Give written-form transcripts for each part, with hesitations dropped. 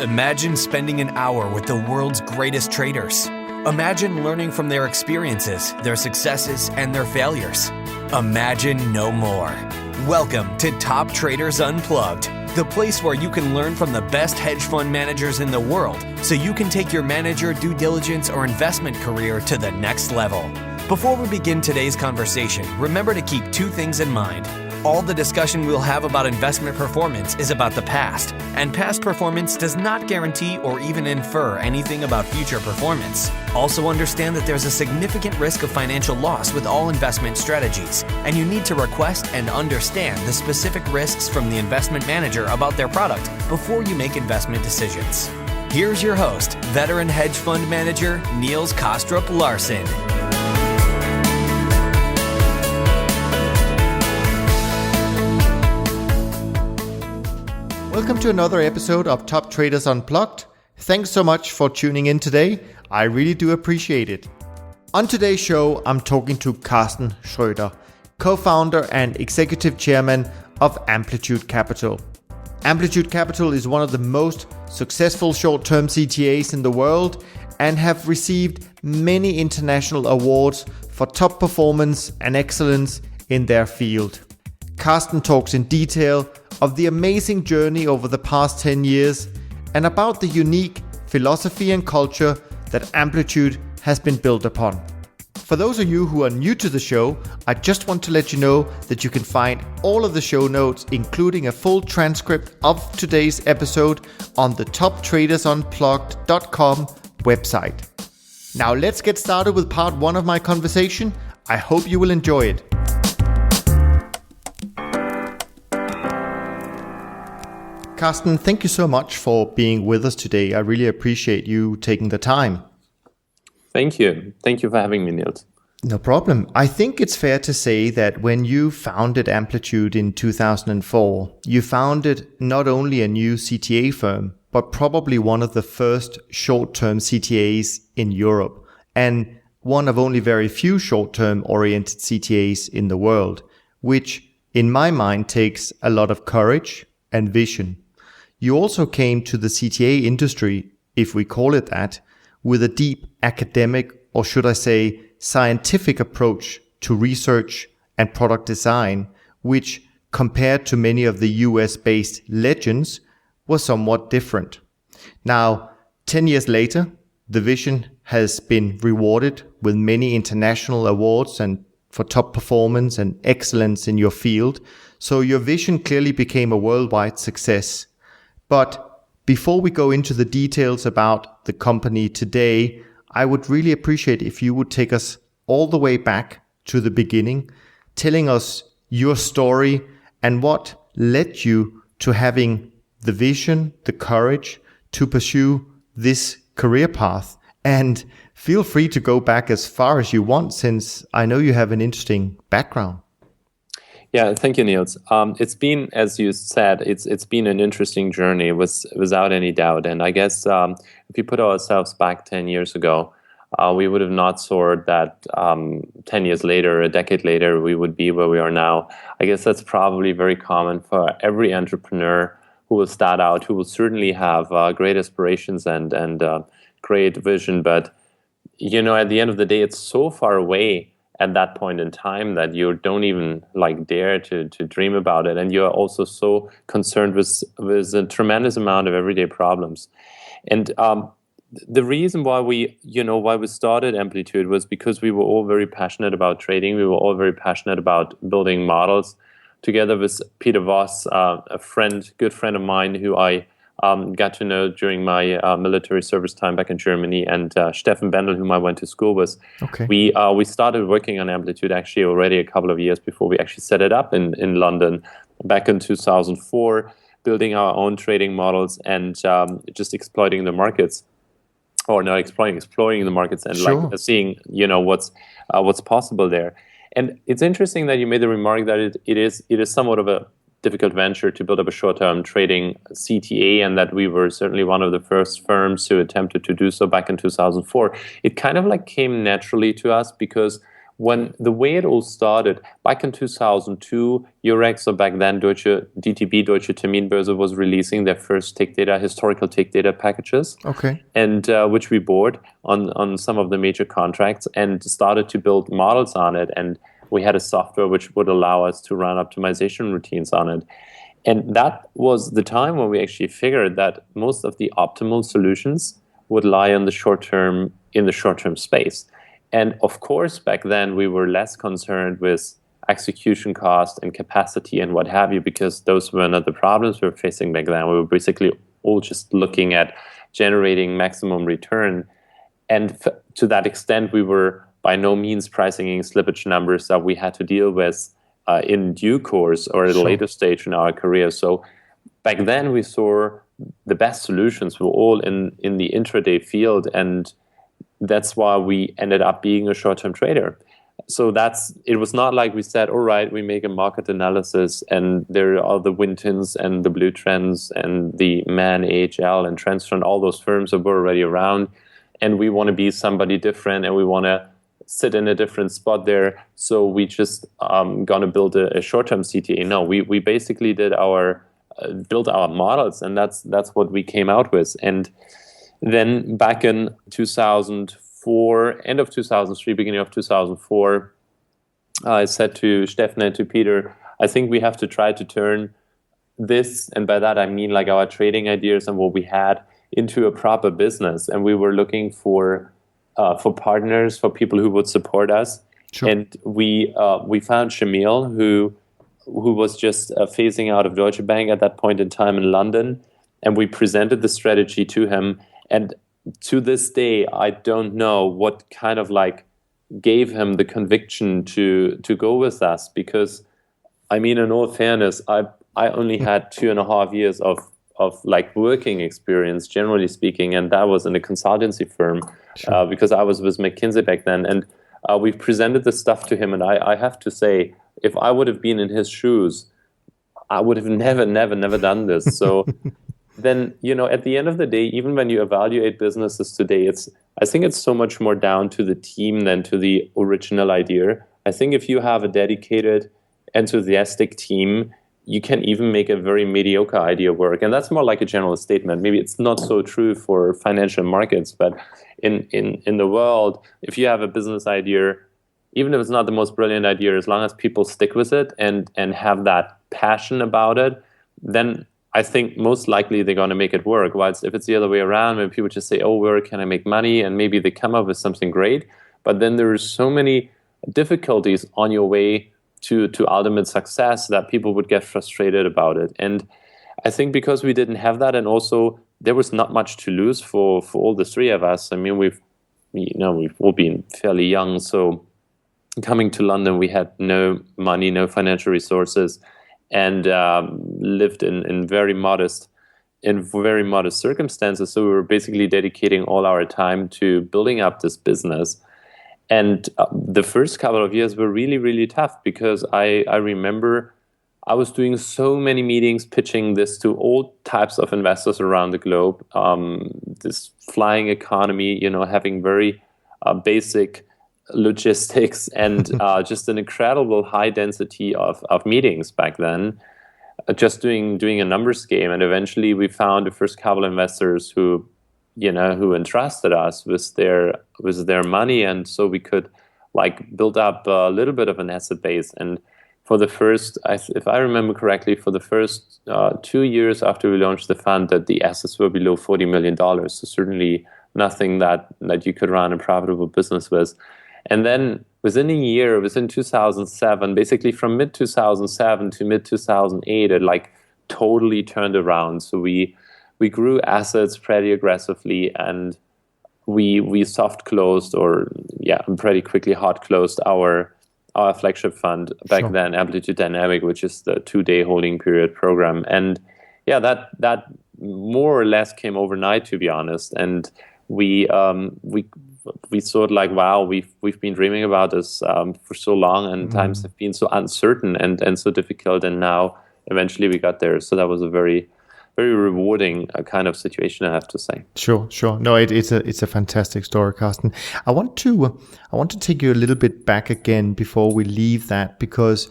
Imagine spending an hour with the world's greatest traders. Imagine learning from their experiences, their successes, and their failures. Imagine no more. Welcome to Top Traders Unplugged, the place where you can learn from the best hedge fund managers in the world so you can take your manager, due diligence, or investment career to the next level. Before we begin today's conversation, remember to keep two things in mind. All the discussion we'll have about investment performance is about the past, and past performance does not guarantee or even infer anything about future performance. Also understand that there's a significant risk of financial loss with all investment strategies, and you need to request and understand the specific risks from the investment manager about their product before you make investment decisions. Here's your host, veteran hedge fund manager Niels Kostrup Larsen. Welcome to another episode of Top Traders Unplugged. Thanks so much for tuning in today. I really do appreciate it. On today's show, I'm talking to Karsten Schroeder, co-founder and executive chairman of Amplitude Capital. Amplitude Capital is one of the most successful short-term CTAs in the world and have received many international awards for top performance and excellence in their field. Karsten talks in detail of the amazing journey over the past 10 years and about the unique philosophy and culture that Amplitude has been built upon. For those of you who are new to the show, I just want to let you know that you can find all of the show notes, including a full transcript of today's episode, on the toptradersunplugged.com website. Now let's get started with part one of my conversation. I hope you will enjoy it. Karsten, thank you so much for being with us today. I really appreciate you taking the time. Thank you. Thank you for having me, Niels. No problem. I think it's fair to say that when you founded Amplitude in 2004, you founded not only a new CTA firm, but probably one of the first short-term CTAs in Europe, and one of only very few short-term oriented CTAs in the world, which in my mind takes a lot of courage and vision. You also came to the CTA industry, if we call it that, with a deep academic, or should I say scientific approach to research and product design, which compared to many of the US-based legends was somewhat different. Now, 10 years later, the vision has been rewarded with many international awards and for top performance and excellence in your field. So your vision clearly became a worldwide success. But before we go into the details about the company today, I would really appreciate if you would take us all the way back to the beginning, telling us your story and what led you to having the vision, the courage to pursue this career path. And feel free to go back as far as you want, since I know you have an interesting background. Yeah, thank you, Niels. It's been, as you said, it's been an interesting journey, without any doubt. And I guess if you put ourselves back 10 years ago, we would have not thought that 10 years later, a decade later, we would be where we are now. I guess that's probably very common for every entrepreneur who will start out, who will certainly have great aspirations and great vision. But, you know, at the end of the day, it's so far away at that point in time that you don't even dare to dream about it, and you are also so concerned with a tremendous amount of everyday problems. And the reason why we started Amplitude was because we were all very passionate about trading. We were all very passionate about building models, together with Peter Voss, a good friend of mine who I got to know during my military service time back in Germany, and Steffen Bendel, whom I went to school with. Okay. We started working on Amplitude actually already a couple of years before we actually set it up in London back in 2004, building our own trading models and just exploiting the markets, or not exploring the markets and Sure. Seeing what's possible there. And it's interesting that you made the remark that it is somewhat of a difficult venture to build up a short-term trading CTA, and that we were certainly one of the first firms who attempted to do so back in 2004. It kind of came naturally to us because when the way it all started, back in 2002, Eurex, so back then DTB, Deutsche Terminbörse, was releasing their first historical tick data packages. Okay. And which we bought on some of the major contracts and started to build models on it. And we had a software which would allow us to run optimization routines on it. And that was the time when we actually figured that most of the optimal solutions would lie in the short term space. And of course, back then, we were less concerned with execution cost and capacity and what have you, because those were not the problems we were facing back then. We were basically all just looking at generating maximum return. And to that extent, we were by no means pricing in slippage numbers that we had to deal with in due course or at a later stage in our career. So back then, we saw the best solutions were all in the intraday field, and that's why we ended up being a short-term trader. So it was not like we said, all right, we make a market analysis and there are the Wintons and the Blue Trends and the Man, AHL and Transfer, all those firms that were already around, and we want to be somebody different and we want to sit in a different spot there. So we just going to build a short-term CTA. No, we basically did built our models, and that's what we came out with. And then back in 2004, end of 2003, beginning of 2004, I said to Stefan and to Peter, I think we have to try to turn this, and by that I mean like our trading ideas and what we had, into a proper business. And we were looking for partners, for people who would support us. Sure. And we found Shamil, who was just phasing out of Deutsche Bank at that point in time in London, and we presented the strategy to him. And to this day, I don't know what kind of like gave him the conviction to go with us, because, I mean, in all fairness, I only had 2.5 years of like working experience, generally speaking, and that was in a consultancy firm. Sure. Because I was with McKinsey back then, and we presented the stuff to him, and I have to say, if I would have been in his shoes, I would have never done this. So then, at the end of the day, even when you evaluate businesses today, I think it's so much more down to the team than to the original idea. I think if you have a dedicated, enthusiastic team, you can even make a very mediocre idea work. And that's more like a general statement. Maybe it's not so true for financial markets, but in the world, if you have a business idea, even if it's not the most brilliant idea, as long as people stick with it and have that passion about it, then I think most likely they're going to make it work. Whilst if it's the other way around, when people just say, oh, where can I make money? And maybe they come up with something great, but then there are so many difficulties on your way to ultimate success that people would get frustrated about it. And I think because we didn't have that, and also there was not much to lose for all the three of us. I mean, we've all been fairly young, so coming to London, we had no money, no financial resources, and lived in very modest circumstances. So we were basically dedicating all our time to building up this business. And the first couple of years were really, really tough, because I remember I was doing so many meetings pitching this to all types of investors around the globe. This flying economy, having very basic logistics and just an incredible high density of meetings back then, just doing a numbers game. And eventually we found the first couple investors who entrusted us with their money, and so we could like build up a little bit of an asset base. And for the first, if I remember correctly, for the first 2 years after we launched the fund, that the assets were below $40 million. So certainly nothing that you could run a profitable business with. And then within a year, within 2007, basically from mid-2007 to mid-2008, it like totally turned around. So we grew assets pretty aggressively, and we soft closed, pretty quickly hard closed our flagship fund back then, Amplitude Dynamic, which is the 2-day holding period program. And that more or less came overnight, to be honest. And we thought like, wow, we've been dreaming about this for so long, and times have been so uncertain and so difficult, and now eventually we got there. So that was a very very rewarding kind of situation, I have to say. Sure. No, it's a fantastic story, Karsten. I want to take you a little bit back again before we leave that, because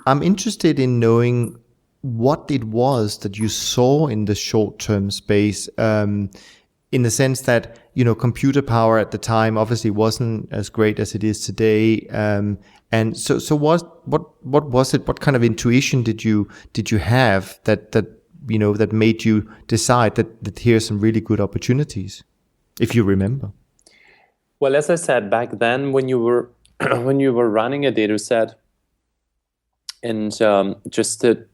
I'm interested in knowing what it was that you saw in the short-term space, in the sense that, computer power at the time obviously wasn't as great as it is today. And so what was it? What kind of intuition did you have that made you decide that here's some really good opportunities, if you remember? Well, as I said, back then when you were running a data set and just a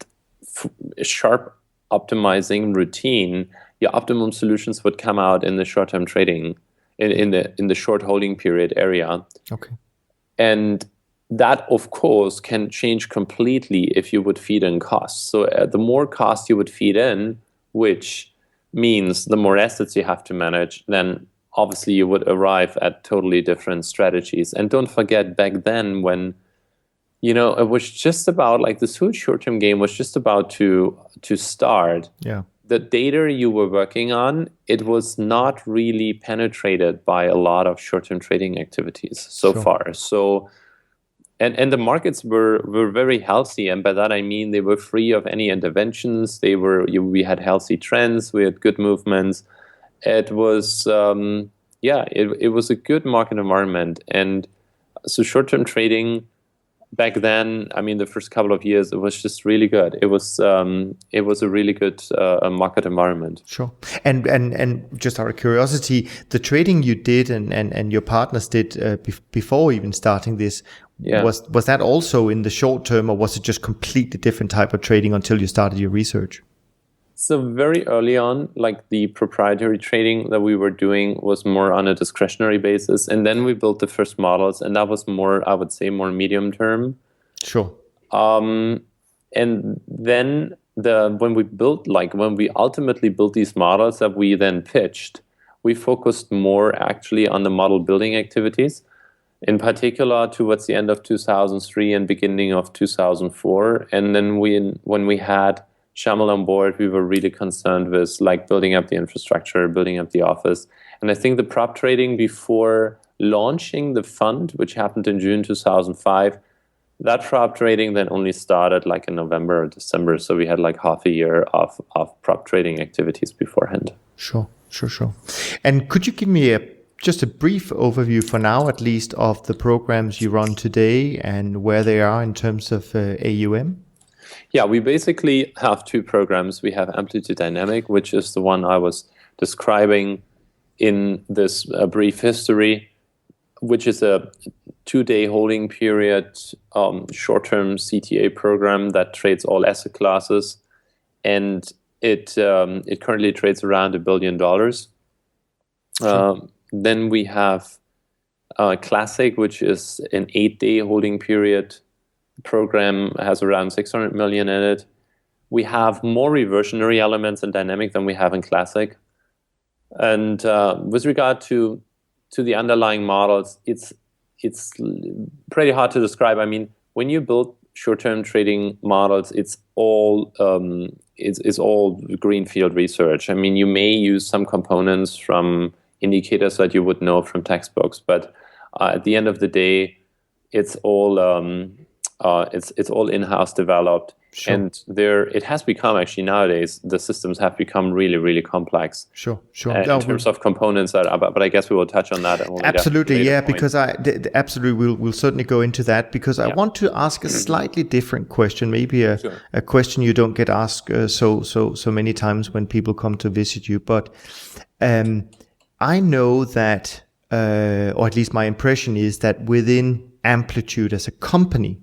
sharp optimizing routine, your optimum solutions would come out in the short-term trading, in the short holding period area. Okay. And that, of course, can change completely if you would feed in costs. So the more cost you would feed in, which means the more assets you have to manage, then obviously you would arrive at totally different strategies. And don't forget, back then when, it was just about, like, this whole short-term game was just about to start. Yeah. The data you were working on, it was not really penetrated by a lot of short-term trading activities so far. So, and the markets were very healthy, and by that I mean they were free of any interventions. We had healthy trends, we had good movements. It was it was a good market environment, and so short-term trading back then, I mean, the first couple of years, it was just really good. It was a really good market environment. Sure. And just out of curiosity, the trading you did and your partners did before even starting this, was that also in the short term, or was it just completely different type of trading until you started your research? So very early on, like, the proprietary trading that we were doing was more on a discretionary basis. And then we built the first models, and that was more, I would say, more medium term. Sure. And then when we ultimately built these models that we then pitched, we focused more actually on the model building activities, in particular towards the end of 2003 and beginning of 2004. And then when we had Shamil on board, we were really concerned with, like, building up the infrastructure, building up the office. And I think the prop trading before launching the fund, which happened in June 2005, that prop trading then only started like in November or December. So we had like half a year of prop trading activities beforehand. Sure. And could you give me just a brief overview for now, at least, of the programs you run today and where they are in terms of AUM? Yeah, we basically have two programs. We have Amplitude Dynamic, which is the one I was describing in this brief history, which is a 2-day holding period, short-term CTA program that trades all asset classes, and it currently trades around $1 billion. Then we have Klassik, which is an 8-day holding period program, has around 600 million in it. We have more reversionary elements in Dynamic than we have in Klassik. And with regard to the underlying models, it's pretty hard to describe. I mean, when you build short-term trading models, it's all greenfield research. I mean, you may use some components from indicators that you would know from textbooks, but at the end of the day, it's all in-house developed. Sure. And it has become, actually nowadays, the systems have become really, really complex. Sure. In terms of components, but I guess we will touch on that. Absolutely, yeah, because absolutely we'll certainly go into that, because I want to ask a slightly different question, maybe a question you don't get asked so many times when people come to visit you. But I know that, or at least my impression is that within Amplitude as a company,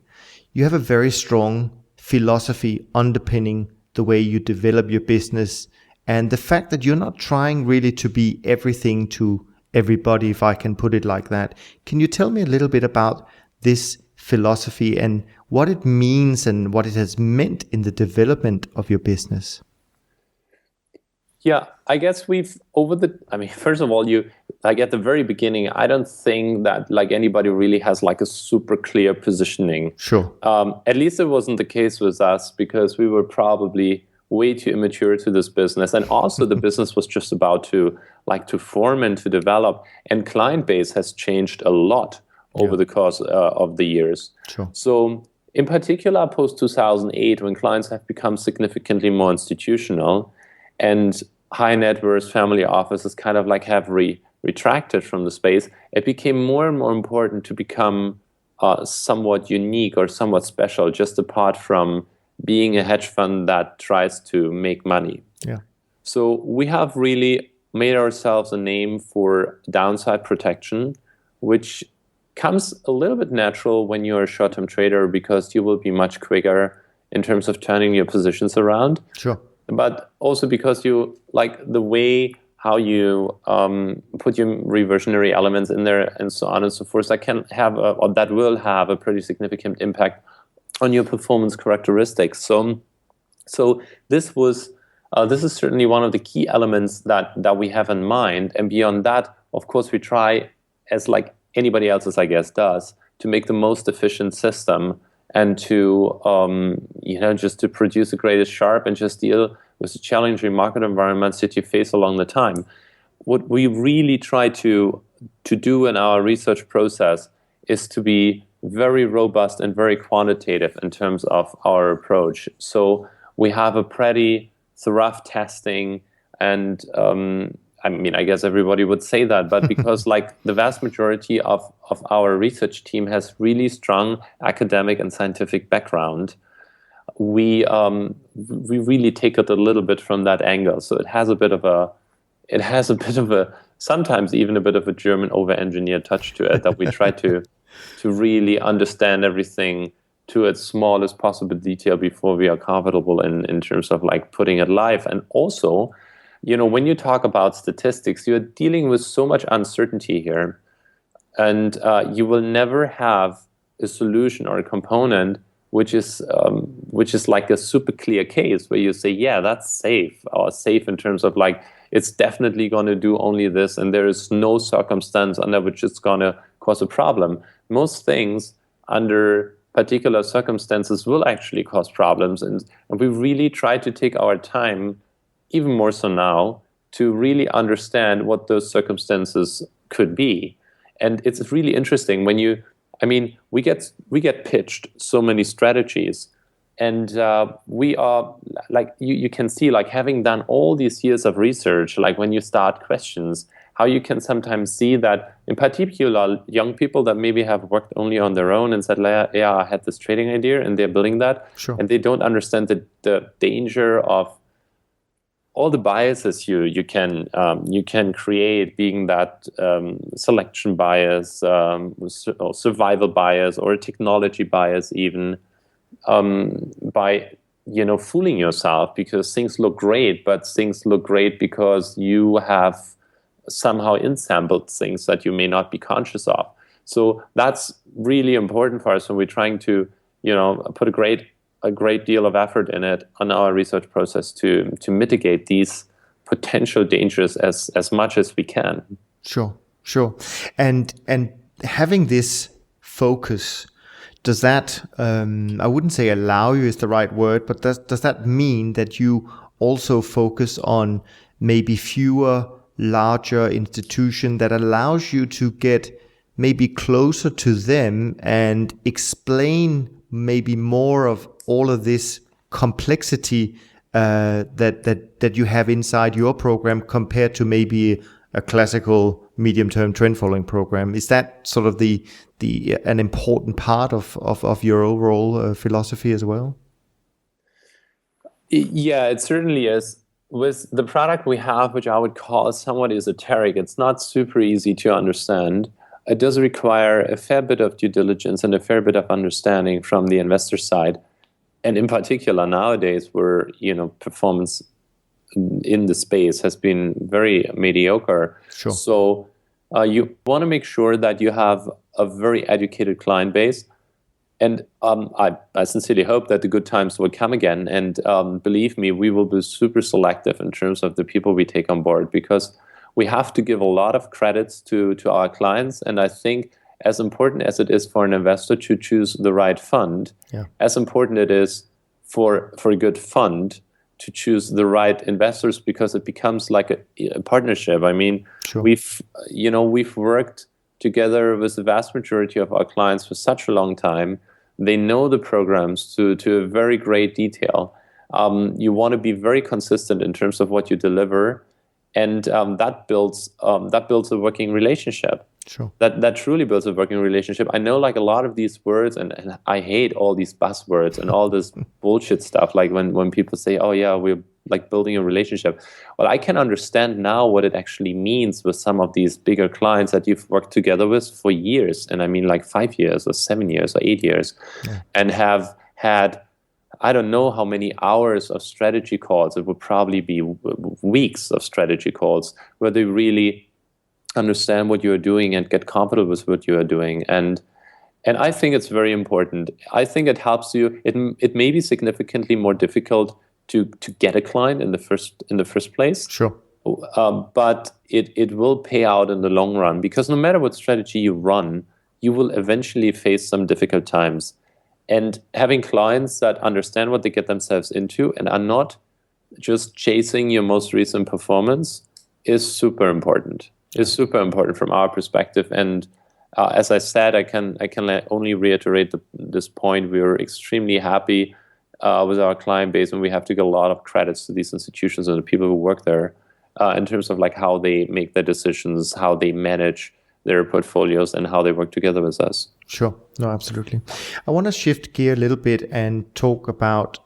you have a very strong philosophy underpinning the way you develop your business, and the fact that you're not trying really to be everything to everybody, if I can put it like that. Can you tell me a little bit about this philosophy and what it means and what it has meant in the development of your business? Yeah, I guess first of all, at the very beginning, I don't think that anybody really has a super clear positioning. Sure. At least it wasn't the case with us, because we were probably way too immature to this business, and also the business was just about to form and to develop, and client base has changed a lot over the course of the years. Sure. So in particular, post 2008, when clients have become significantly more institutional, and high net worth family offices kind of like have retracted from the space, it became more and more important to become somewhat unique or somewhat special, just apart from being a hedge fund that tries to make money. Yeah. So we have really made ourselves a name for downside protection, which comes a little bit natural when you're a short-term trader, because you will be much quicker in terms of turning your positions around. Sure. But also because you like the way how you put your reversionary elements in there and so on and so forth, that can have that will have a pretty significant impact on your performance characteristics. So this is certainly one of the key elements that we have in mind. And beyond that, of course, we try, as like anybody else's, I guess, does, to make the most efficient system and to just to produce the greatest Sharpe and just deal with the challenging market environments that you face along the time. What we really try to do in our research process is to be very robust and very quantitative in terms of our approach. So we have a pretty thorough testing, and I guess everybody would say that, but because like the vast majority of our research team has really strong academic and scientific background, we really take it a little bit from that angle. So it has a bit of a sometimes even a bit of a German over-engineered touch to it, that we try to really understand everything to its smallest possible detail before we are comfortable in terms of like putting it live. And also, when you talk about statistics, you're dealing with so much uncertainty here, and you will never have a solution or a component which is like a super clear case where you say, yeah, that's safe, or safe in terms of like it's definitely going to do only this, and there is no circumstance under which it's going to cause a problem. Most things under particular circumstances will actually cause problems, and we really try to take our time, even more so now, to really understand what those circumstances could be. And it's really interesting when we get pitched so many strategies, and we are like, you can see, like, having done all these years of research, like when you start questions, how you can sometimes see that, in particular, young people that maybe have worked only on their own and said, yeah, I had this trading idea, and they're building that, sure, and they don't understand the danger of all the biases you can create, being that selection bias, or survival bias, or a technology bias, even by fooling yourself because things look great, but things look great because you have somehow ensampled things that you may not be conscious of. So that's really important for us when we're trying to put a great deal of effort in it on our research process to mitigate these potential dangers as much as we can. Sure. And having this focus, does that, I wouldn't say allow you is the right word, but does that mean that you also focus on maybe fewer, larger institutions that allows you to get maybe closer to them and explain maybe more of all of this complexity that you have inside your program compared to maybe a classical medium-term trend following program? Is that sort of an important part of your overall philosophy as well? Yeah, it certainly is. With the product we have, which I would call somewhat esoteric, it's not super easy to understand. It does require a fair bit of due diligence and a fair bit of understanding from the investor side. And in particular, nowadays, where performance in the space has been very mediocre. Sure. So you want to make sure that you have a very educated client base. And I sincerely hope that the good times will come again. And believe me, we will be super selective in terms of the people we take on board, because we have to give a lot of credits to our clients. And I think as important as it is for an investor to choose the right fund, as important it is for a good fund to choose the right investors, because it becomes like a partnership. I mean, sure. we've worked together with the vast majority of our clients for such a long time. They know the programs to a very great detail. You want to be very consistent in terms of what you deliver, and that builds a working relationship. Sure. That truly builds a working relationship. I know, like, a lot of these words, and I hate all these buzzwords and all this bullshit stuff. Like when people say, "Oh yeah, we're like building a relationship." Well, I can understand now what it actually means with some of these bigger clients that you've worked together with for years, and I mean like 5 years or 7 years or 8 years, and have had, I don't know how many hours of strategy calls. It would probably be weeks of strategy calls where they really understand what you're doing and get comfortable with what you are doing. And I think it's very important. I think it helps you. It may be significantly more difficult to get a client in the first place. Sure. But it will pay out in the long run, because no matter what strategy you run, you will eventually face some difficult times. And having clients that understand what they get themselves into and are not just chasing your most recent performance is super important. Is super important from our perspective. And as I said, I can only reiterate this point. We are extremely happy with our client base, and we have to give a lot of credits to these institutions and the people who work there in terms of like how they make their decisions, how they manage their portfolios, and how they work together with us. Sure. No, absolutely. I want to shift gear a little bit and talk about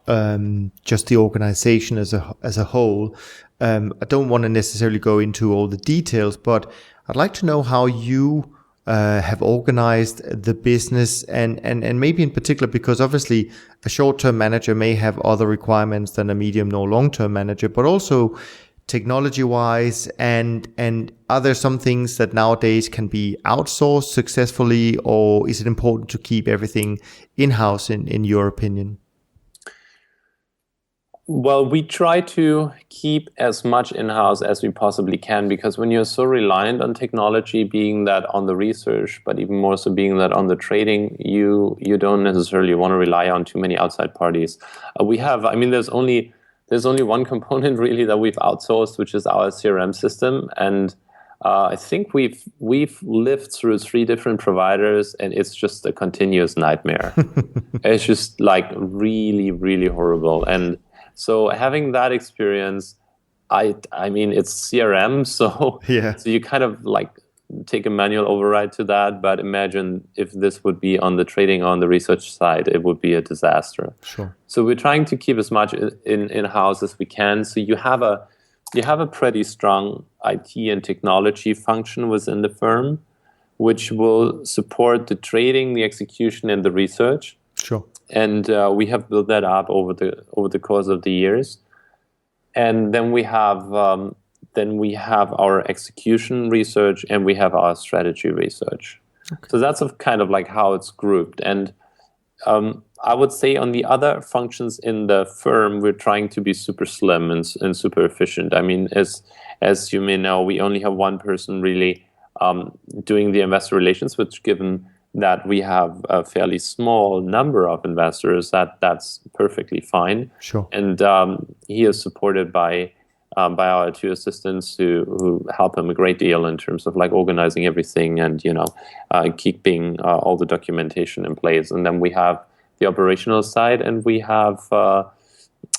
just the organization as a whole. I don't want to necessarily go into all the details, but I'd like to know how you have organized the business, and maybe in particular, because obviously a short-term manager may have other requirements than a medium or long-term manager, but also technology-wise, and are there some things that nowadays can be outsourced successfully, or is it important to keep everything in-house in your opinion? Well, we try to keep as much in-house as we possibly can, because when you're so reliant on technology, being that on the research, but even more so being that on the trading, you don't necessarily want to rely on too many outside parties. There's only one component really that we've outsourced, which is our CRM system, and I think we've lived through 3 different providers, and it's just a continuous nightmare. It's just like really, really horrible. And so having that experience, I mean, it's CRM, so you kind of like take a manual override to that. But imagine if this would be on the trading or on the research side, it would be a disaster. Sure. So we're trying to keep as much in-house as we can. So you have a pretty strong IT and technology function within the firm, which will support the trading, the execution, and the research. Sure. And we have built that up over the course of the years. And then we have our execution research, and we have our strategy research. Okay. So that's kind of like how it's grouped. And I would say on the other functions in the firm, we're trying to be super slim and super efficient. I mean, as you may know, we only have one person really doing the investor relations, which, given that we have a fairly small number of investors, that's perfectly fine. Sure. And he is supported by our 2 assistants who help him a great deal in terms of like organizing everything and keeping all the documentation in place. And then we have the operational side, and we have our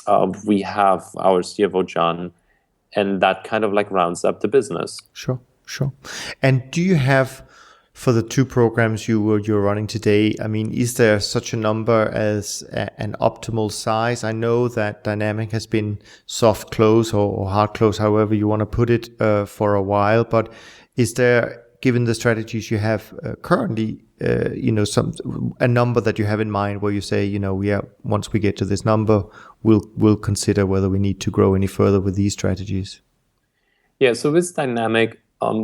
CFO John, and that kind of like rounds up the business. Sure. And do you have, for the 2 programs you're running today, I mean, is there such a number as an optimal size? I know that Dynamic has been soft close or hard close, however you want to put it, for a while. But is there, given the strategies you have currently, a number that you have in mind where you say, once we get to this number, we'll consider whether we need to grow any further with these strategies? Yeah. So with Dynamic,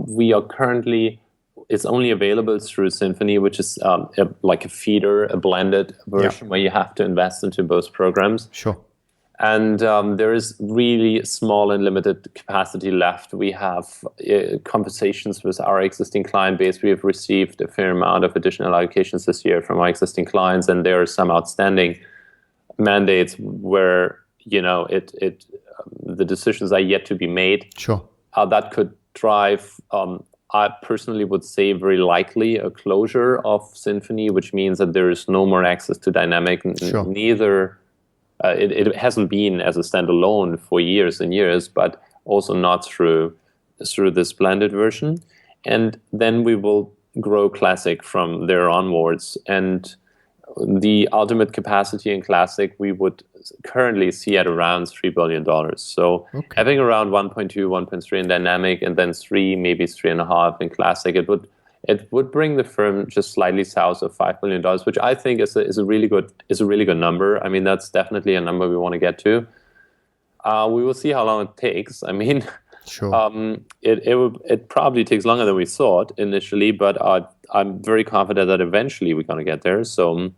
we are currently. It's only available through Symphony, which is like a feeder, a blended version where you have to invest into both programs. Sure. And there is really small and limited capacity left. We have conversations with our existing client base. We have received a fair amount of additional allocations this year from our existing clients, and there are some outstanding mandates where the decisions are yet to be made. Sure. That could drive, I personally would say very likely a closure of Symfony, which means that there is no more access to dynamic. Sure. Neither, it hasn't been as a standalone for years and years, but also not through this blended version. And then we will grow Klassik from there onwards. And the ultimate capacity in Klassik we would currently see at around $3 billion. So having around 1.2, 1.3 in dynamic, and then 3, maybe 3.5 in Klassik, it would bring the firm just slightly south of $5 billion, which I think is a really good number. I mean, that's definitely a number we want to get to. We will see how long it takes. I mean, sure. It probably takes longer than we thought initially, but I'm very confident that eventually we're going to get there. So,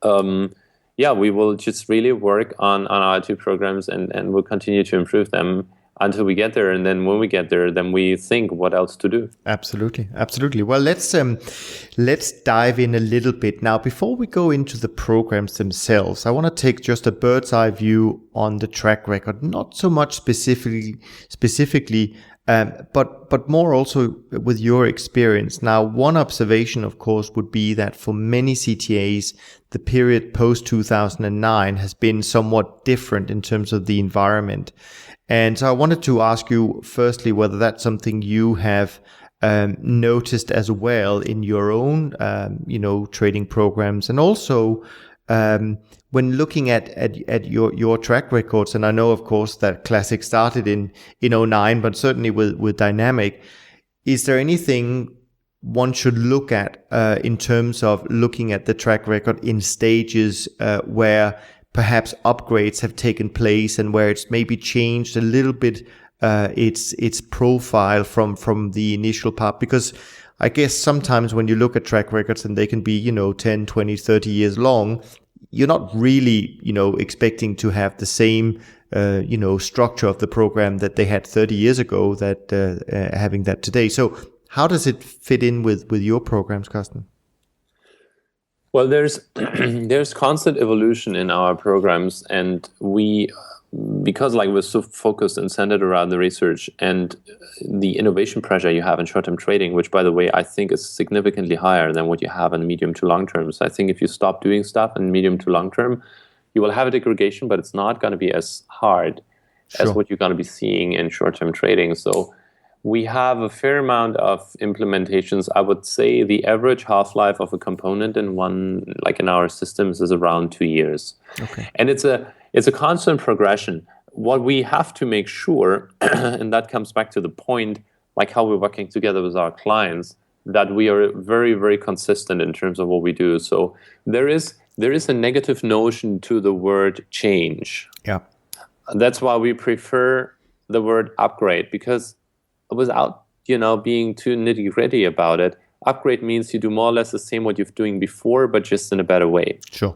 we will just really work on our 2 programs and we'll continue to improve them until we get there. And then when we get there, then we think what else to do. Absolutely. Well, let's dive in a little bit. Now, before we go into the programs themselves, I want to take just a bird's eye view on the track record, not so much specifically, but more also with your experience. Now, one observation, of course, would be that for many CTAs, the period post 2009 has been somewhat different in terms of the environment. And so I wanted to ask you, firstly, whether that's something you have noticed as well in your own, trading programs, and also when looking at your track records. And I know, of course, that Klassik started in 2009, but certainly with dynamic, is there anything one should look at in terms of looking at the track record in stages where perhaps upgrades have taken place and where it's maybe changed a little bit its profile from the initial part? Because I guess sometimes when you look at track records and they can be 10, 20, 30 years long, you're not really expecting to have the same structure of the program that they had 30 years ago that having that today. So how does it fit in with your programs, Karsten? Well, there's constant evolution in our programs, and because we're so focused and centered around the research and the innovation pressure you have in short-term trading, which, by the way, I think is significantly higher than what you have in medium to long term. So I think if you stop doing stuff in medium to long term, you will have a degradation, but it's not going to be as hard as what you're going to be seeing in short-term trading. So we have a fair amount of implementations. I would say the average half-life of a component in our systems is around 2 years. Okay. And it's a constant progression. What we have to make sure, and that comes back to the point, like how we're working together with our clients, that we are very, very consistent in terms of what we do. So there is a negative notion to the word change. Yeah. That's why we prefer the word upgrade, because without being too nitty-gritty about it, upgrade means you do more or less the same what you're doing before, but just in a better way. Sure.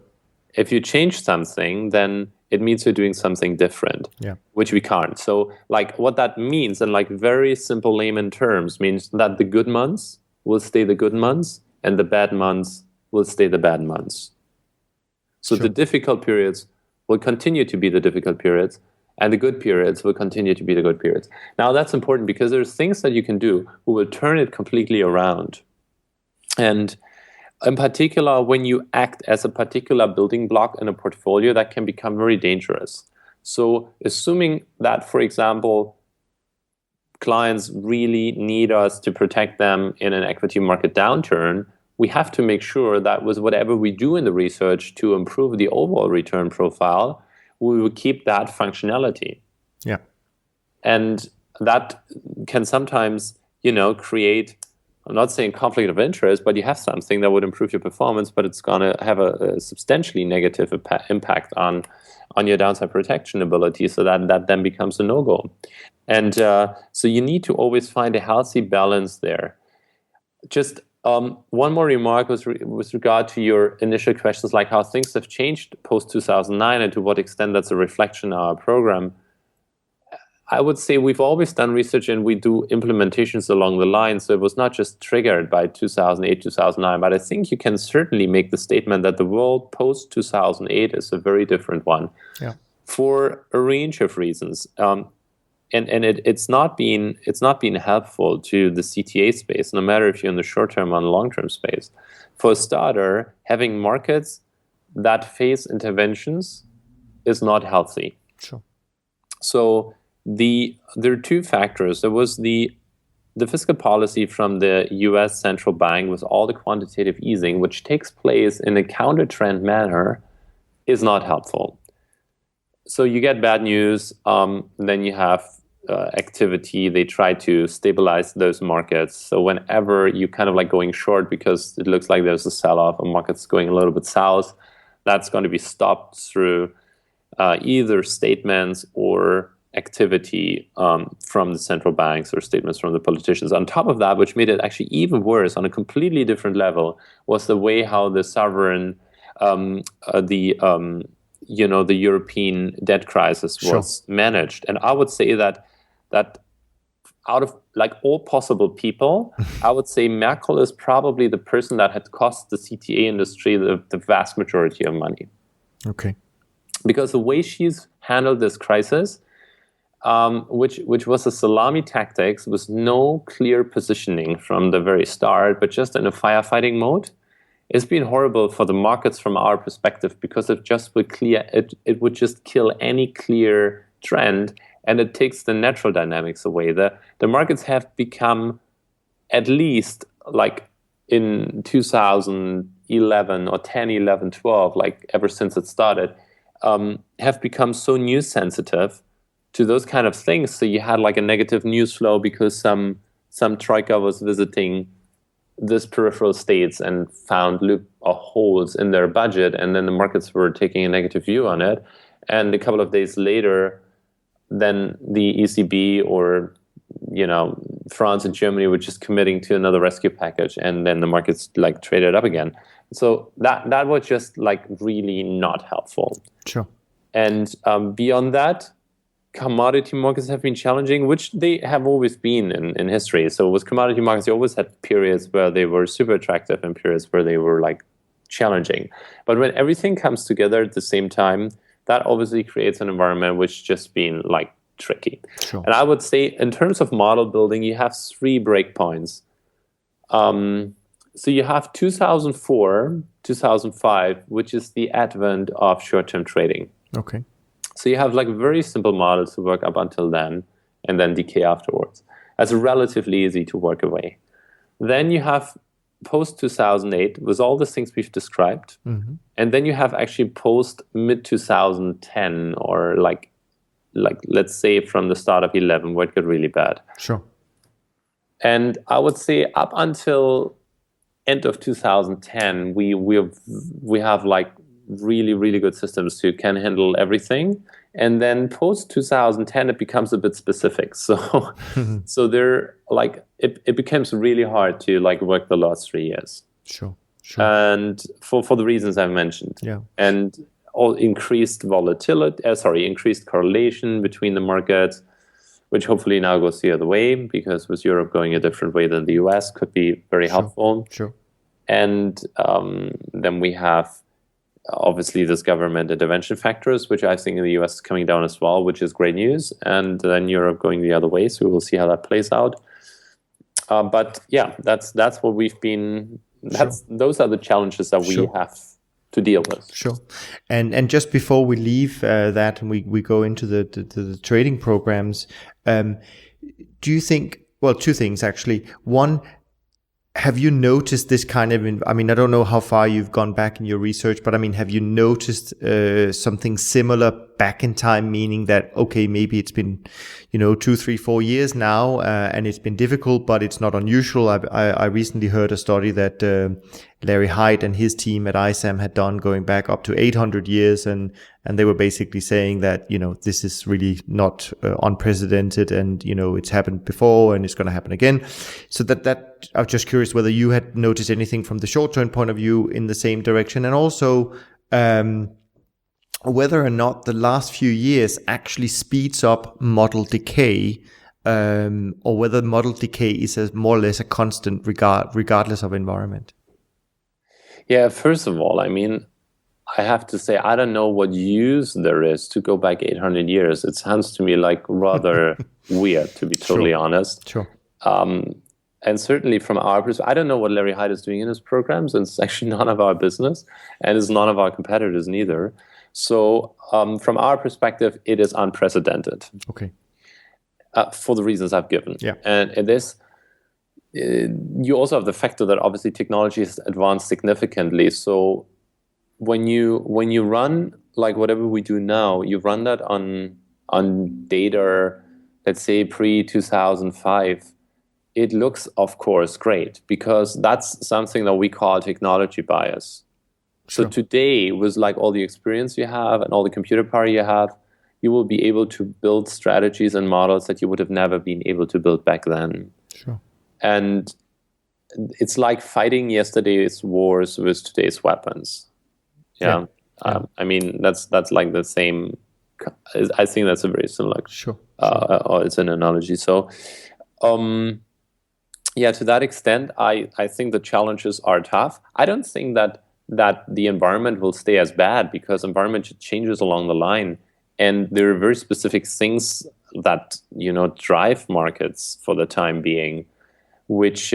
If you change something, then it means you're doing something different, which we can't. So what that means in very simple layman terms means that the good months will stay the good months and the bad months will stay the bad months. So the difficult periods will continue to be the difficult periods, and the good periods will continue to be the good periods. Now, that's important because there's things that you can do who will turn it completely around. And in particular, when you act as a particular building block in a portfolio, that can become very dangerous. So assuming that, for example, clients really need us to protect them in an equity market downturn, we have to make sure that with whatever we do in the research to improve the overall return profile, we will keep that functionality. Yeah. And that can sometimes, create, I'm not saying conflict of interest, but you have something that would improve your performance, but it's going to have a substantially negative impact on your downside protection ability. So that then becomes a no-go. And so you need to always find a healthy balance there. Just one more remark with regard to your initial questions, like how things have changed post-2009 and to what extent that's a reflection of our program. I would say we've always done research and we do implementations along the line, so it was not just triggered by 2008, 2009, but I think you can certainly make the statement that the world post-2008 is a very different one. Yeah. for a range of reasons. It's not been helpful to the CTA space, no matter if you're in the short term or long term space. For a starter, having markets that face interventions is not healthy. Sure. So there are two factors. There was the fiscal policy from the U.S. central bank with all the quantitative easing, which takes place in a counter-trend manner, is not helpful. So you get bad news, then you have activity. They try to stabilize those markets. So whenever you kind of like going short because it looks like there's a sell-off, a market's going a little bit south, that's going to be stopped through either statements or activity from the central banks or statements from the politicians. On top of that, which made it actually even worse on a completely different level, was the way how the sovereign, the European debt crisis was managed. And I would say that out of like all possible people, I would say Merkel is probably the person that had cost the CTA industry the vast majority of money. Okay. Because the way she's handled this crisis, which was a salami tactics with no clear positioning from the very start, but just in a firefighting mode, it's been horrible for the markets from our perspective, because it would just kill any clear trend, and it takes the natural dynamics away. The markets have become, at least like in 2011 or 10, 11, 12, like ever since it started, have become so news sensitive to those kind of things. So you had like a negative news flow because some troika was visiting this peripheral states and found holes in their budget, and then the markets were taking a negative view on it. And a couple of days later, then the ECB or France and Germany were just committing to another rescue package, and then the markets like traded up again. So that was just like really not helpful. Sure. And beyond that, commodity markets have been challenging, which they have always been in history. So with commodity markets, you always had periods where they were super attractive and periods where they were like challenging. But when everything comes together at the same time, that obviously creates an environment which just been like tricky. Sure. And I would say in terms of model building, you have 3 breakpoints. So you have 2004, 2005, which is the advent of short-term trading. Okay. So you have like very simple models to work up until then, and then decay afterwards. That's relatively easy to work away. Then you have post-2008 with all the things we've described. Mm-hmm. And then you have actually post-mid-2010 or like let's say from the start of 11 where it got really bad. Sure. And I would say up until end of 2010, we have like really, really good systems who can handle everything. And then post 2010, it becomes a bit specific. So, so they're like, it becomes really hard to like work the last 3 years. Sure. And for the reasons I mentioned. Yeah. And all increased increased correlation between the markets, which hopefully now goes the other way, because with Europe going a different way than the US could be very helpful. Sure. And then we have obviously this government intervention factors, which I think in the US is coming down as well, which is great news. And then Europe going the other way. So we'll see how that plays out. But yeah, that's what we've been. Those are the challenges that we have to deal with. Sure. And just before we leave that and we go into the trading programs, do you think, well, 2 things actually. One, have you noticed this kind of, I mean, I don't know how far you've gone back in your research, but I mean, have you noticed something similar back in time, meaning that, okay, maybe it's been, 2, 3, 4 years now, and it's been difficult, but it's not unusual. I recently heard a study that Larry Hyde and his team at ISAM had done going back up to 800 years, and they were basically saying that, this is really not unprecedented, and, it's happened before and it's going to happen again. So that I was just curious whether you had noticed anything from the short-term point of view in the same direction, and also whether or not the last few years actually speeds up model decay, or whether model decay is more or less a constant regardless of environment. Yeah, first of all, I mean, I have to say, I don't know what use there is to go back 800 years. It sounds to me like rather weird, to be totally honest. Sure. And certainly from our perspective, I don't know what Larry Hyde is doing in his programs, and it's actually none of our business, and it's none of our competitors neither. So from our perspective, it is unprecedented. Okay. For the reasons I've given. Yeah. And this, you also have the factor that obviously technology has advanced significantly. So when you run like whatever we do now, you run that on data, let's say pre-2005, it looks, of course, great, because that's something that we call technology bias. Sure. So today, with like all the experience you have and all the computer power you have, you will be able to build strategies and models that you would have never been able to build back then. Sure. And it's like fighting yesterday's wars with today's weapons. Yeah. I mean, that's like the same. I think that's a very similar. Sure. Or it's an analogy. So, yeah, to that extent, I think the challenges are tough. I don't think that the environment will stay as bad, because environment changes along the line, and there are very specific things that drive markets for the time being, which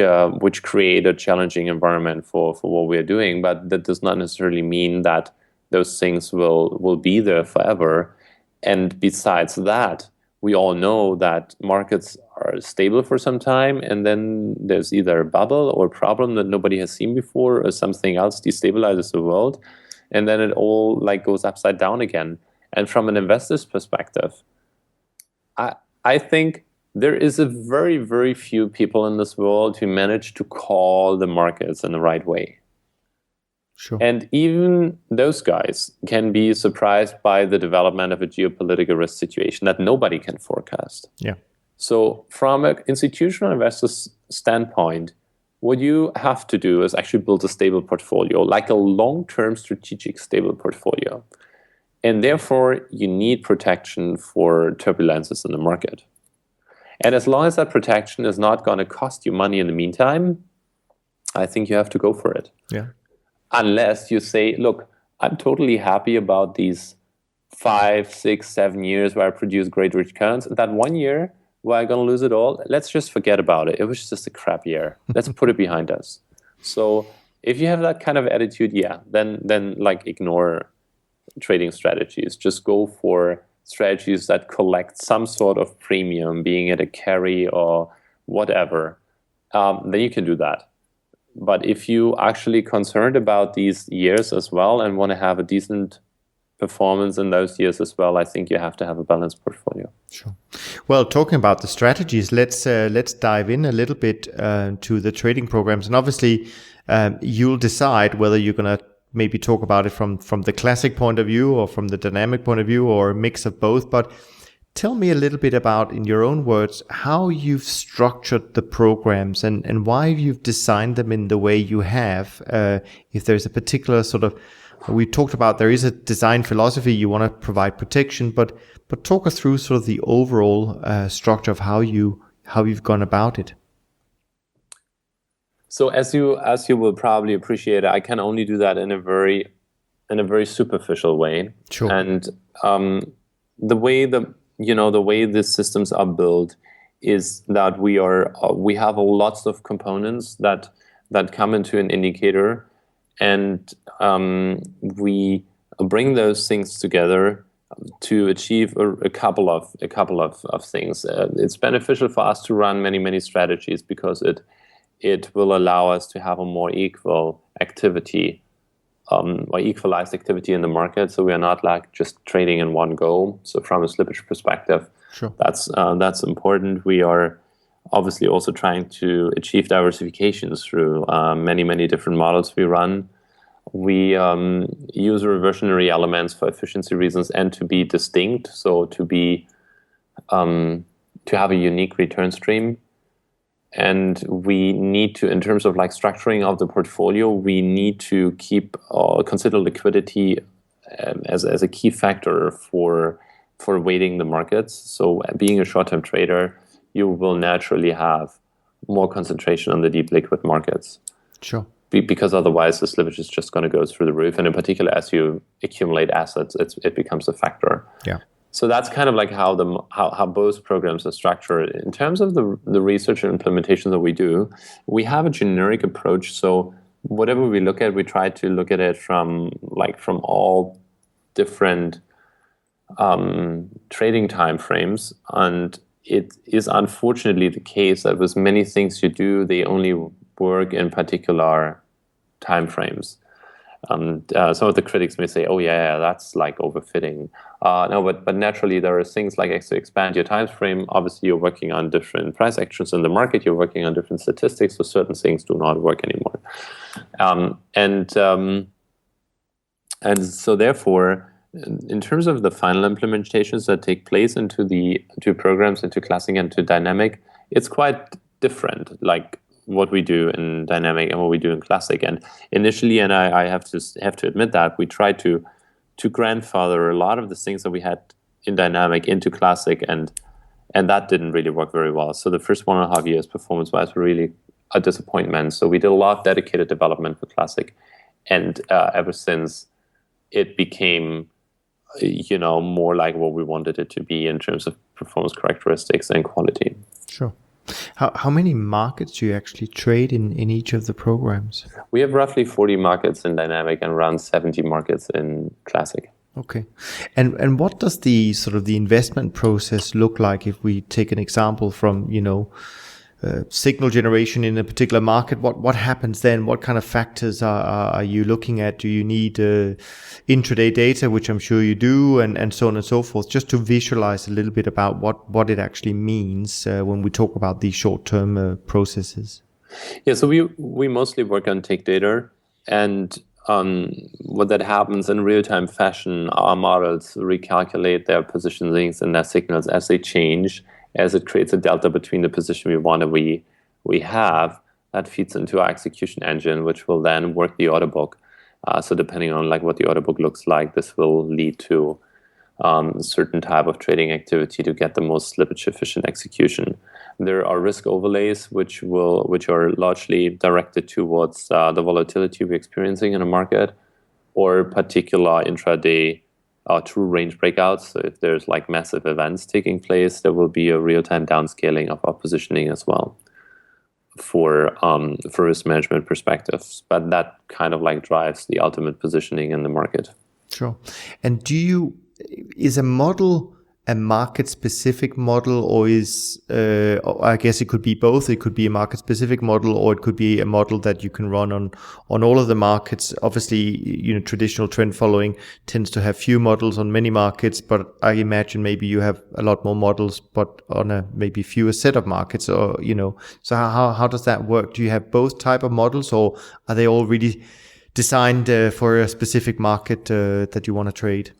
create a challenging environment for what we're doing. But that does not necessarily mean that those things will be there forever. And besides that, we all know that markets are stable for some time, and then there's either a bubble or a problem that nobody has seen before, or something else destabilizes the world, and then it all like goes upside down again. And from an investor's perspective, I think there is a very, very few people in this world who manage to call the markets in the right way. Sure. And even those guys can be surprised by the development of a geopolitical risk situation that nobody can forecast. Yeah. So from an institutional investor's standpoint, what you have to do is actually build a stable portfolio, like a long-term strategic stable portfolio. And therefore, you need protection for turbulences in the market. And as long as that protection is not going to cost you money in the meantime, I think you have to go for it. Yeah. Unless you say, look, I'm totally happy about these 5, 6, 7 years where I produce great returns. That 1 year where I'm going to lose it all, let's just forget about it. It was just a crap year. Let's put it behind us. So if you have that kind of attitude, yeah, then like ignore trading strategies. Just go for strategies that collect some sort of premium, being it a carry or whatever. Then you can do that. But if you actually concerned about these years as well and want to have a decent performance in those years as well, I think you have to have a balanced portfolio. Sure. Well, talking about the strategies, let's dive in a little bit to the trading programs. And obviously, you'll decide whether you're going to maybe talk about it from the Klassik point of view or from the dynamic point of view, or a mix of both. But tell me a little bit about, in your own words, how you've structured the programs and why you've designed them in the way you have. If there's a particular sort of, we talked about there is a design philosophy, you want to provide protection, but talk us through sort of the overall structure of how you've gone about it. So as you will probably appreciate, I can only do that in a very superficial way. Sure. And the way the systems are built is that we have lots of components that come into an indicator, and we bring those things together to achieve a couple of things. It's beneficial for us to run many strategies because it will allow us to have a more equal activity or equalized activity in the market, so we are not like just trading in one go. So from a slippage perspective, sure, that's important. We are obviously also trying to achieve diversifications through many different models we run. We use reversionary elements for efficiency reasons and to be distinct, so to have a unique return stream. And we need to, in terms of like structuring of the portfolio, we need to consider liquidity as a key factor for weighting the markets. So being a short-term trader, you will naturally have more concentration on the deep liquid markets. Sure. because otherwise the slippage is just going to go through the roof. And in particular, as you accumulate assets, it becomes a factor. Yeah. So that's kind of like how both programs are structured. In terms of the research and implementation that we do, we have a generic approach. So whatever we look at, we try to look at it from all different trading time frames. And it is unfortunately the case that with many things you do, they only work in particular time frames. Some of the critics may say, "Oh yeah, that's like overfitting." No, but naturally there are things like as to expand your time frame. Obviously, you're working on different price actions in the market. You're working on different statistics, so certain things do not work anymore. And so therefore, in terms of the final implementations that take place into the two programs, into Klassik and to Dynamic, it's quite different. Like what we do in Dynamic and what we do in Klassik. And initially, and I have to admit that we tried to grandfather a lot of the things that we had in Dynamic into Klassik, and that didn't really work very well. So the first 1.5 years performance-wise were really a disappointment. So we did a lot of dedicated development for Klassik, and ever since it became, more like what we wanted it to be in terms of performance characteristics and quality. Sure. How many markets do you actually trade in each of the programs? We have roughly 40 markets in Dynamic and around 70 markets in Klassik. Okay. And what does the sort of the investment process look like if we take an example from, signal generation in a particular market? What happens then? What kind of factors are you looking at? Do you need intraday data, which I'm sure you do, and so on and so forth, just to visualize a little bit about what it actually means when we talk about these short-term processes? Yeah, so we mostly work on take data, and what that happens in real-time fashion, our models recalculate their positionings and their signals as they change, as it creates a delta between the position we want and we have. That feeds into our execution engine, which will then work the order book. So depending on what the order book looks like, this will lead to a certain type of trading activity to get the most slippage efficient execution. There are risk overlays which are largely directed towards the volatility we're experiencing in a market, or particular intraday true range breakouts. So if there's massive events taking place, there will be a real-time downscaling of our positioning as well for risk management perspectives. But that kind of drives the ultimate positioning in the market. Sure. And is a model a market-specific model, or I guess it could be both. It could be a market-specific model, or it could be a model that you can run on all of the markets. Obviously, traditional trend following tends to have few models on many markets, but I imagine maybe you have a lot more models, but on a maybe fewer set of markets, or So how does that work? Do you have both type of models, or are they all really designed for a specific market that you want to trade?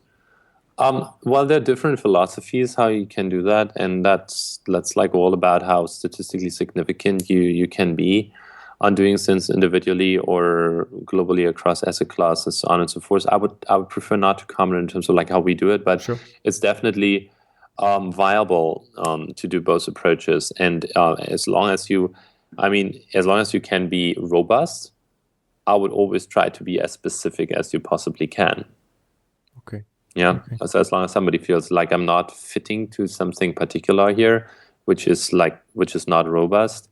Well, there are different philosophies how you can do that, and that's all about how statistically significant you can be on doing things individually or globally across asset classes, so on and so forth. I would prefer not to comment in terms of how we do it, but sure. It's definitely viable to do both approaches, and as long as you can be robust, I would always try to be as specific as you possibly can. Okay. Yeah. Okay. So as long as somebody feels like I'm not fitting to something particular here, which is not robust,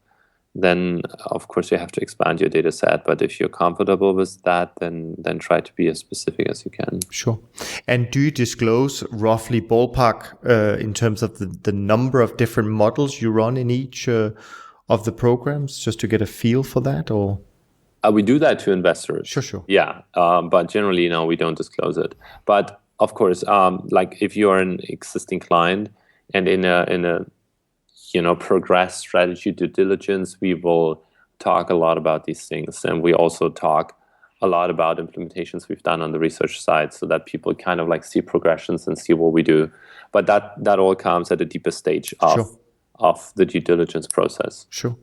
then of course you have to expand your data set. But if you're comfortable with that, then try to be as specific as you can. Sure. And do you disclose roughly ballpark in terms of the number of different models you run in each of the programs, just to get a feel for that, or? We do that to investors. Sure. Yeah. But generally, no, we don't disclose it. But of course, if you're an existing client and in a progress strategy due diligence, we will talk a lot about these things, and we also talk a lot about implementations we've done on the research side, so that people kind of see progressions and see what we do. But that all comes at a deeper stage of the due diligence process. Sure.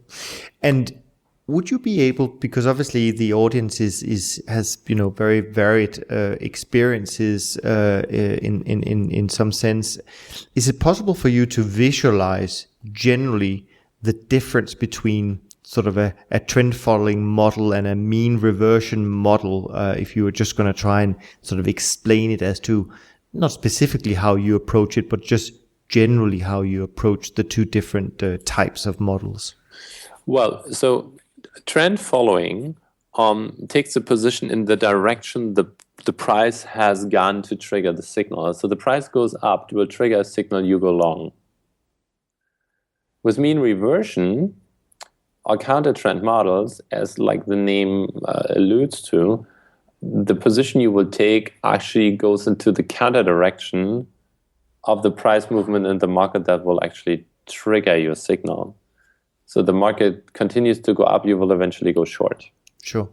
And would you be able, because obviously the audience has very varied experiences in some sense, is it possible for you to visualize generally the difference between sort of a trend following model and a mean reversion model, if you were just going to try and sort of explain it as to not specifically how you approach it, but just generally how you approach the two different types of models? Well, so trend following takes a position in the direction the price has gone to trigger the signal. So the price goes up, it will trigger a signal, you go long. With mean reversion, or counter trend models, as like the name alludes to, the position you will take actually goes into the counter direction of the price movement in the market that will actually trigger your signal. So the market continues to go up, you will eventually go short. Sure.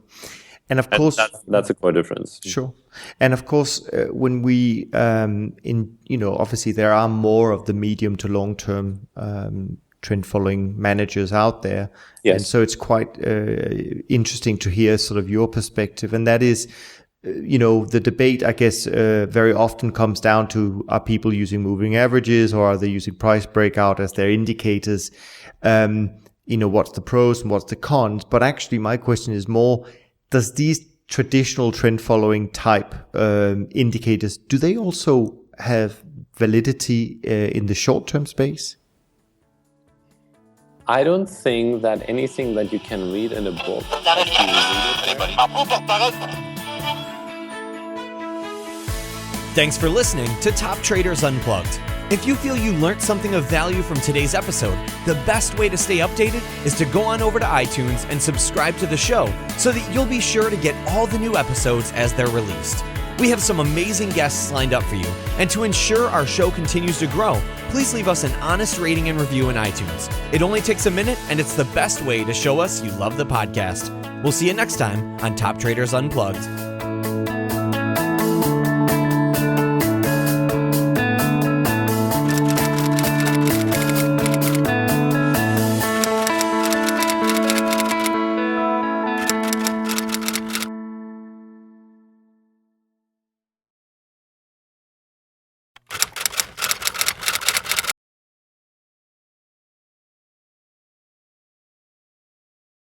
And of course, that's a core difference. Sure. And of course, when we, obviously there are more of the medium to long term trend following managers out there. Yes. And so it's quite interesting to hear sort of your perspective. And that is, the debate, I guess, very often comes down to, are people using moving averages or are they using price breakout as their indicators? What's the pros and what's the cons? But actually my question is more, does these traditional trend following type indicators, do they also have validity in the short term space? I don't think that anything that you can read in a book. Thanks for listening to Top Traders Unplugged. If you feel you learned something of value from today's episode, the best way to stay updated is to go on over to iTunes and subscribe to the show so that you'll be sure to get all the new episodes as they're released. We have some amazing guests lined up for you, and to ensure our show continues to grow, please leave us an honest rating and review in iTunes. It only takes a minute, and it's the best way to show us you love the podcast. We'll see you next time on Top Traders Unplugged.